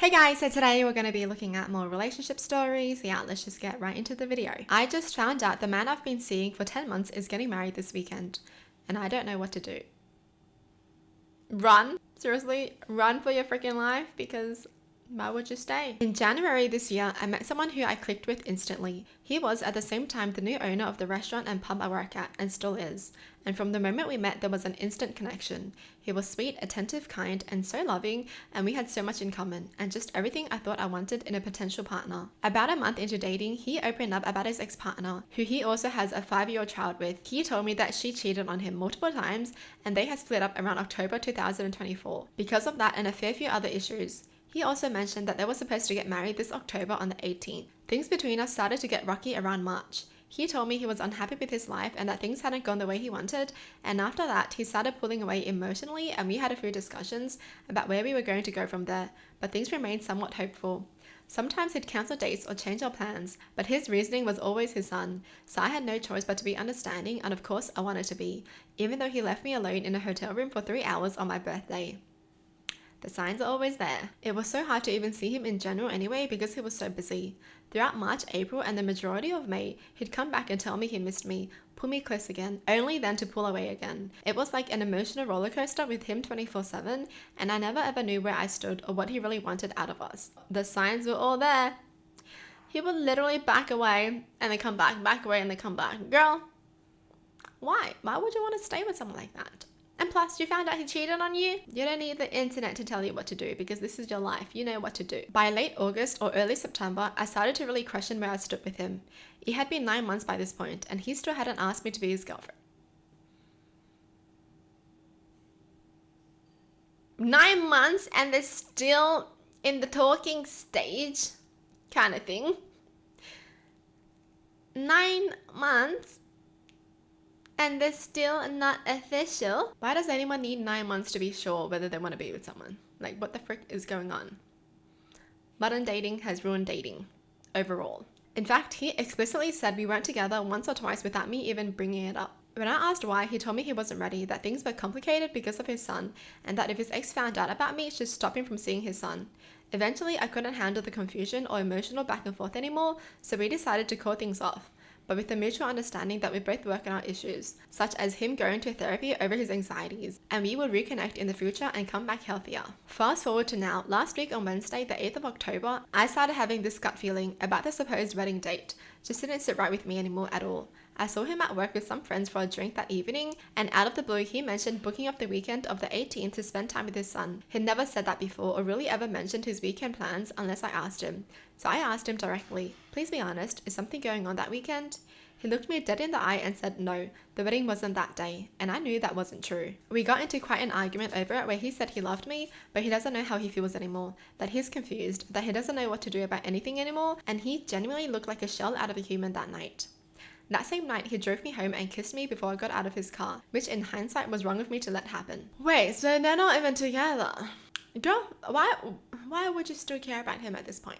Hey guys, so today we're going to be looking at more relationship stories. Yeah, let's just get right into the video. I just found out the man I've been seeing for 10 months is getting married this weekend, and I don't know what to do. Run? Seriously, run for your freaking life, because why would you stay? In January this year, I met someone who I clicked with instantly. He was at the same time the new owner of the restaurant and pub I work at, and still is. And from the moment we met, there was an instant connection. He was sweet, attentive, kind, and so loving, and we had so much in common, and just everything I thought I wanted in a potential partner. About a month into dating, he opened up about his ex-partner, who he also has a 5-year-old child with. He told me that she cheated on him multiple times, and they had split up around October 2024. Because of that and a fair few other issues. He also mentioned that they were supposed to get married this October on the 18th. Things between us started to get rocky around March. He told me he was unhappy with his life and that things hadn't gone the way he wanted, and after that he started pulling away emotionally, and we had a few discussions about where we were going to go from there, but things remained somewhat hopeful. Sometimes he'd cancel dates or change our plans, but his reasoning was always his son, so I had no choice but to be understanding, and of course I wanted to be, even though he left me alone in a hotel room for 3 hours on my birthday. The signs are always there. It was so hard to even see him in general anyway because he was so busy. Throughout March, April, and the majority of May, he'd come back and tell me he missed me, pull me close again, only then to pull away again. It was like an emotional roller coaster with him 24/7, and I never ever knew where I stood or what he really wanted out of us. The signs were all there. He would literally back away and then come back away and then come back. Girl, why? Why would you want to stay with someone like that? And plus, you found out he cheated on you? You don't need the internet to tell you what to do because this is your life. You know what to do. By late August or early September, I started to really question where I stood with him. It had been 9 months by this point, and he still hadn't asked me to be his girlfriend. 9 months and they're still in the talking stage kind of thing. 9 months and they're still not official. Why does anyone need 9 months to be sure whether they want to be with someone? Like, what the frick is going on? Modern dating has ruined dating overall. In fact, he explicitly said we weren't together once or twice without me even bringing it up. When I asked why, he told me he wasn't ready, that things were complicated because of his son, and that if his ex found out about me, it should stop him from seeing his son. Eventually, I couldn't handle the confusion or emotional back and forth anymore, so we decided to call things off, but with the mutual understanding that we both work on our issues, such as him going to therapy over his anxieties, and we will reconnect in the future and come back healthier. Fast forward to now, last week on Wednesday, the 8th of October, I started having this gut feeling about the supposed wedding date. Just didn't sit right with me anymore at all. I saw him at work with some friends for a drink that evening, and out of the blue he mentioned booking off the weekend of the 18th to spend time with his son. He'd never said that before or really ever mentioned his weekend plans unless I asked him. So I asked him directly, please be honest, is something going on that weekend? He looked me dead in the eye and said no, the wedding wasn't that day, and I knew that wasn't true. We got into quite an argument over it where he said he loved me, but he doesn't know how he feels anymore, that he's confused, that he doesn't know what to do about anything anymore, and he genuinely looked like a shell out of a human that night. That same night, he drove me home and kissed me before I got out of his car, which in hindsight was wrong of me to let happen. Wait, so they're not even together? Girl, why would you still care about him at this point?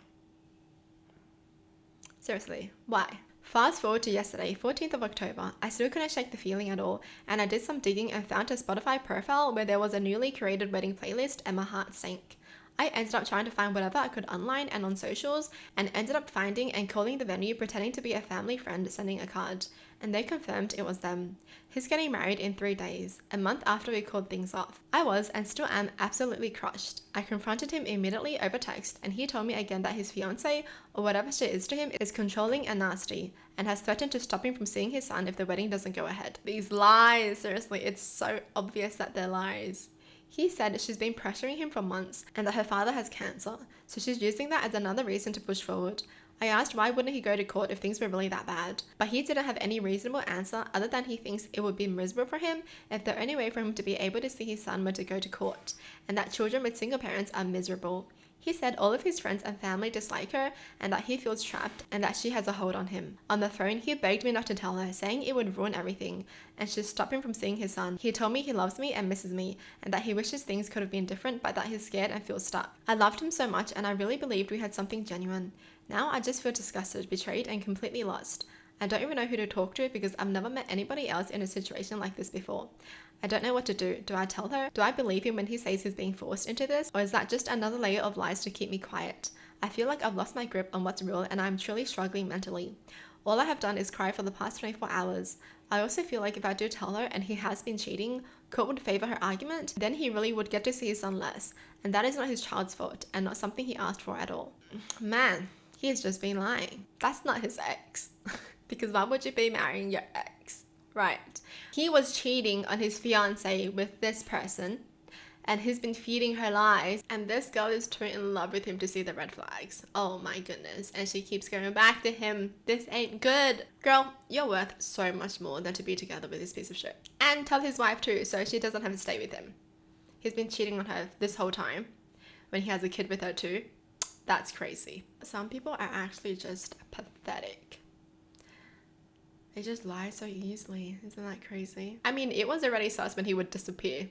Seriously, why? Fast forward to yesterday, 14th of October, I still couldn't shake the feeling at all, and I did some digging and found a Spotify profile where there was a newly created wedding playlist, and my heart sank. I ended up trying to find whatever I could online and on socials, and ended up finding and calling the venue pretending to be a family friend sending a card, and they confirmed it was them. He's getting married in 3 days, a month after we called things off. I was and still am absolutely crushed. I confronted him immediately over text, and he told me again that his fiance, or whatever she is to him, is controlling and nasty, and has threatened to stop him from seeing his son if the wedding doesn't go ahead. These lies, seriously, it's so obvious that they're lies. He said she's been pressuring him for months and that her father has cancer, so she's using that as another reason to push forward. I asked why wouldn't he go to court if things were really that bad, but he didn't have any reasonable answer other than he thinks it would be miserable for him if the only way for him to be able to see his son were to go to court, and that children with single parents are miserable. He said all of his friends and family dislike her and that he feels trapped and that she has a hold on him. On the phone, he begged me not to tell her, saying it would ruin everything and should stop him from seeing his son. He told me he loves me and misses me and that he wishes things could have been different, but that he's scared and feels stuck. I loved him so much and I really believed we had something genuine. Now I just feel disgusted, betrayed, and completely lost. I don't even know who to talk to because I've never met anybody else in a situation like this before. I don't know what to do. Do I tell her? Do I believe him when he says he's being forced into this? Or is that just another layer of lies to keep me quiet? I feel like I've lost my grip on what's real and I'm truly struggling mentally. All I have done is cry for the past 24 hours. I also feel like if I do tell her and he has been cheating, Kurt would favour her argument, then he really would get to see his son less. And that is not his child's fault and not something he asked for at all. Man, he has just been lying. That's not his ex. Because why would you be marrying your ex? Right. He was cheating on his fiance with this person and he's been feeding her lies, and this girl is too in love with him to see the red flags. Oh my goodness. And she keeps going back to him. This ain't good. Girl, you're worth so much more than to be together with this piece of shit. And tell his wife too, so she doesn't have to stay with him. He's been cheating on her this whole time when he has a kid with her too. That's crazy. Some people are actually just pathetic. They just lie so easily. Isn't that crazy? I mean, it was already sus when he would disappear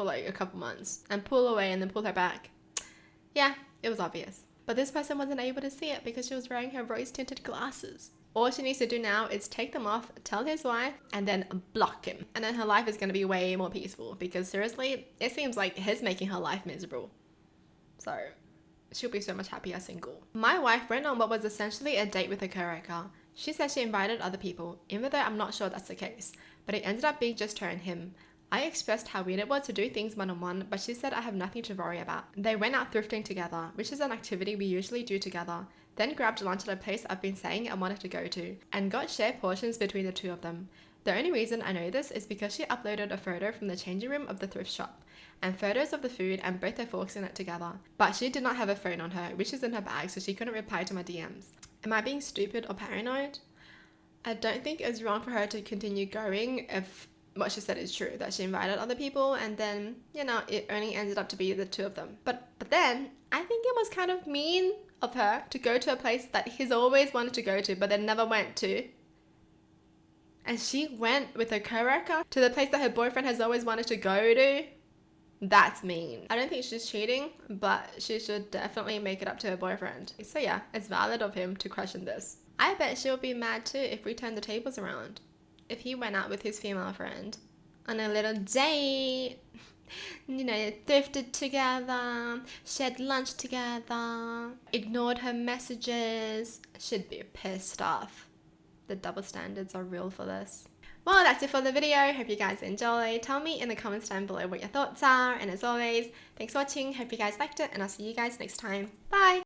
for like a couple months and pull away and then pull her back. Yeah, it was obvious. But this person wasn't able to see it because she was wearing her rose-tinted glasses. All she needs to do now is take them off, tell his wife, and then block him. And then her life is going to be way more peaceful because seriously, it seems like he's making her life miserable. So she'll be so much happier single. My wife went on what was essentially a date with a coworker. She said she invited other people, even though I'm not sure that's the case. But it ended up being just her and him. I expressed how weird it was to do things one-on-one, but she said I have nothing to worry about. They went out thrifting together, which is an activity we usually do together, then grabbed lunch at a place I've been saying I wanted to go to, and got shared portions between the two of them. The only reason I know this is because she uploaded a photo from the changing room of the thrift shop, and photos of the food and both their forks in it together. But she did not have a phone on her, which is in her bag, so she couldn't reply to my DMs. Am I being stupid or paranoid? I don't think it's wrong for her to continue going if what she said is true, that she invited other people and then, you know, it only ended up to be the two of them. But then I think it was kind of mean of her to go to a place that he's always wanted to go to but then never went to. And she went with her coworker to the place that her boyfriend has always wanted to go to. That's mean. I don't think she's cheating, but she should definitely make it up to her boyfriend. So yeah, it's valid of him to question this. I bet she'll be mad too if we turn the tables around. If he went out with his female friend on a little date, you know, thrifted together, shared lunch together, ignored her messages, she'd be pissed off. The double standards are real for this. Well, that's it for the video. Hope you guys enjoyed. Tell me in the comments down below what your thoughts are. And as always, thanks for watching. Hope you guys liked it and I'll see you guys next time. Bye!